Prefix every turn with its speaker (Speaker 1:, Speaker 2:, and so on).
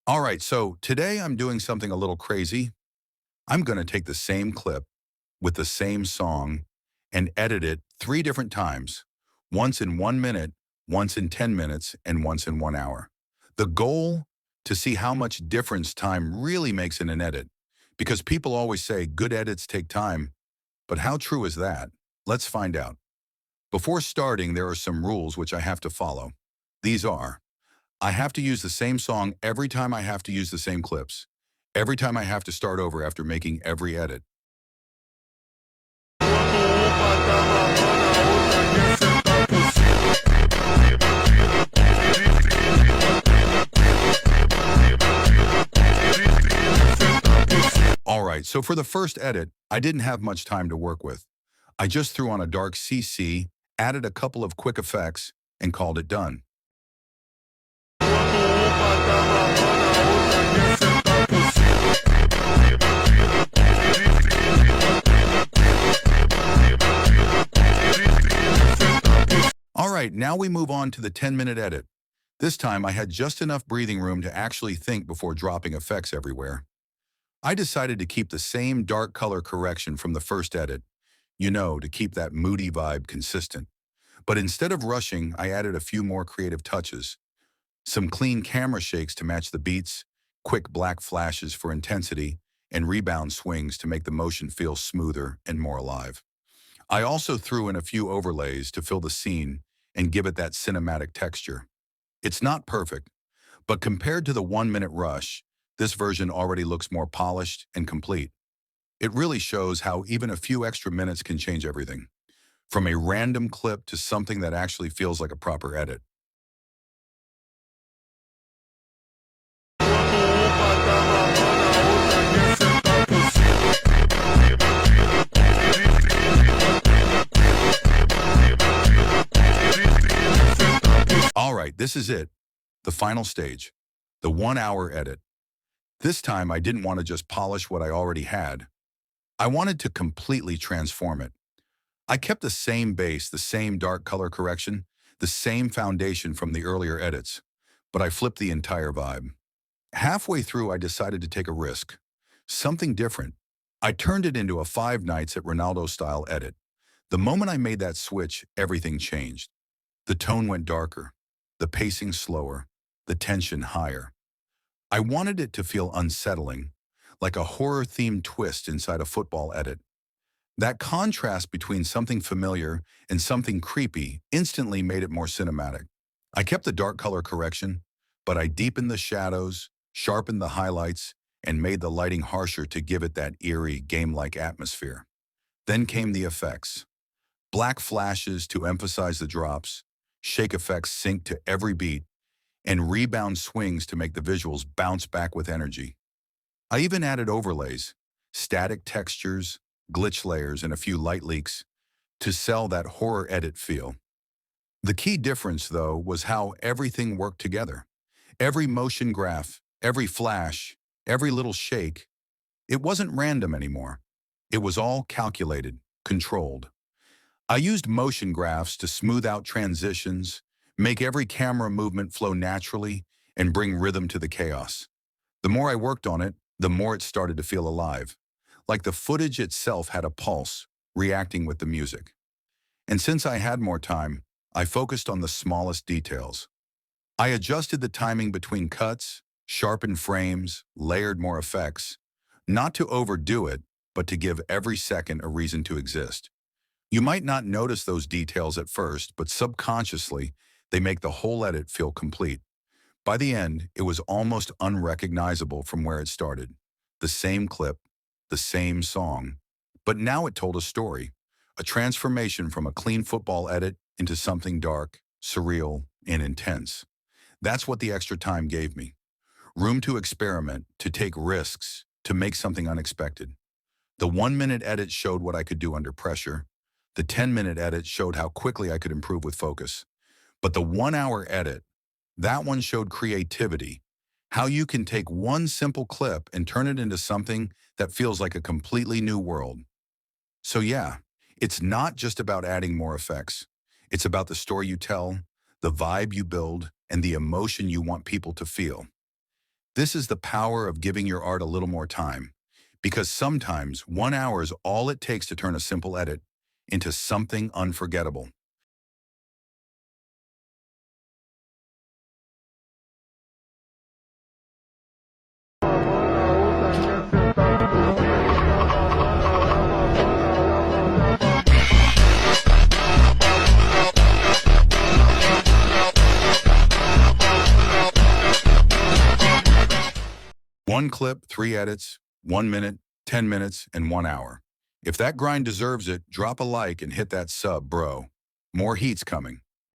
Speaker 1: All right, so today I'm doing something a little crazy. I'm going to take the same clip with the same song and edit it three different times, once in 1 minute, once in 10 minutes, and once in 1 hour. The goal to see how much difference time really makes in an edit. Because people always say good edits take time, but how true is that? Let's find out. Before starting, there are some rules which I have to follow. These are I have to use the same song every time I have to use the same clips. Every time I have to start over after making every edit. All right, so for the first edit, I didn't have much time to work with. I just threw on a dark CC, added a couple of quick effects, and called it done. All right, now we move on to the 10-minute edit. This time I had just enough breathing room to actually think before dropping effects everywhere. I decided to keep the same dark color correction from the first edit, to keep that moody vibe consistent. But instead of rushing, I added a few more creative touches. Some clean camera shakes to match the beats, quick black flashes for intensity, and rebound swings to make the motion feel smoother and more alive. I also threw in a few overlays to fill the scene and give it that cinematic texture. It's not perfect, but compared to the 1 minute rush, this version already looks more polished and complete. It really shows how even a few extra minutes can change everything, from a random clip to something that actually feels like a proper edit. All right, this is it, the final stage, the 1 hour edit. This time I didn't want to just polish what I already had. I wanted to completely transform it. I kept the same base, the same dark color correction, the same foundation from the earlier edits, but I flipped the entire vibe. Halfway through, I decided to take a risk. Something different. I turned it into a Five Nights at Ronaldo style edit. The moment I made that switch, everything changed. The tone went darker, the pacing slower, the tension higher. I wanted it to feel unsettling, like a horror-themed twist inside a football edit. That contrast between something familiar and something creepy instantly made it more cinematic. I kept the dark color correction, but I deepened the shadows, sharpened the highlights, and made the lighting harsher to give it that eerie, game-like atmosphere. Then came the effects. Black flashes to emphasize the drops, shake effects sync to every beat, and rebound swings to make the visuals bounce back with energy. I even added overlays, static textures, glitch layers, and a few light leaks to sell that horror edit feel. The key difference, though, was how everything worked together. Every motion graph, every flash, every little shake, it wasn't random anymore. It was all calculated, controlled. I used motion graphs to smooth out transitions, make every camera movement flow naturally, and bring rhythm to the chaos. The more I worked on it, the more it started to feel alive, like the footage itself had a pulse, reacting with the music. And since I had more time, I focused on the smallest details. I adjusted the timing between cuts, sharpened frames, layered more effects, not to overdo it, but to give every second a reason to exist. You might not notice those details at first, but subconsciously, they make the whole edit feel complete. By the end, it was almost unrecognizable from where it started. The same clip, the same song, but now it told a story, a transformation from a clean football edit into something dark, surreal, and intense. That's what the extra time gave me. Room to experiment, to take risks, to make something unexpected. The 1 minute edit showed what I could do under pressure. The 10-minute edit showed how quickly I could improve with focus. But the 1 hour edit, that one showed creativity, how you can take one simple clip and turn it into something that feels like a completely new world. So yeah, it's not just about adding more effects. It's about the story you tell, the vibe you build, and the emotion you want people to feel. This is the power of giving your art a little more time. Because sometimes 1 hour is all it takes to turn a simple edit into something unforgettable. One clip, 3 edits, 1 minute, 10 minutes, and 1 hour. If that grind deserves it, drop a like and hit that sub, bro. More heat's coming.